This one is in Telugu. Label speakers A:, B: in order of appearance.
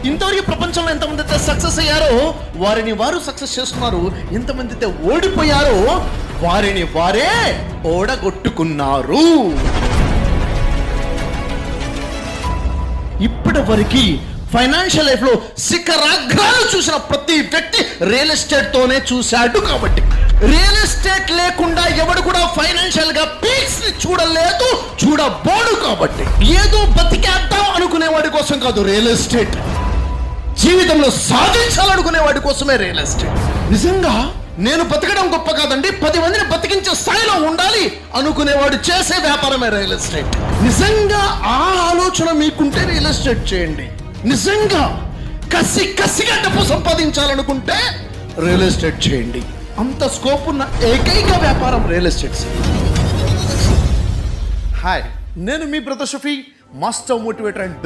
A: ఇంతవరకు ప్రపంచంలో ఎంతమంది అయితే సక్సెస్ అయ్యారో వారిని వారు సక్సెస్ చేస్తున్నారు, ఎంతమంది అయితే ఓడిపోయారో వారిని వారే ఓడగొట్టుకున్నారు. ఇప్పటి వరకు ఫైనాన్షియల్ లైఫ్ లో శిఖరాగ్రాలు చూసిన ప్రతి వ్యక్తి రియల్ ఎస్టేట్ తోనే చూశాడు. కాబట్టి రియల్ ఎస్టేట్ లేకుండా ఎవడు కూడా ఫైనాన్షియల్ గా పీక్స్ ని చూడలేదు, చూడబోడు. కాబట్టి ఏదో బతికేద్దాం అనుకునే వాడి కోసం కాదు రియల్ ఎస్టేట్, జీవితంలో సాధించాలనుకునే వాడి కోసమే రియల్ ఎస్టేట్. నిజంగా నేను బతకడం గొప్ప కాదండి, 10 మందిని బతికించే స్థాయిలో ఉండాలి అనుకునేవాడు చేసే వ్యాపారమే రియల్ ఎస్టేట్. నిజంగా ఆ ఆలోచన మీకుంటే రియల్ ఎస్టేట్ చేయండి. నిజంగా కసిగా డబ్బు సంపాదించాలనుకుంటే రియల్ ఎస్టేట్ చేయండి. అంత స్కోప్ ఉన్న ఏకైక వ్యాపారం రియల్ ఎస్టేట్. హాయ్, నేను మీ brother Shafi, master motivator and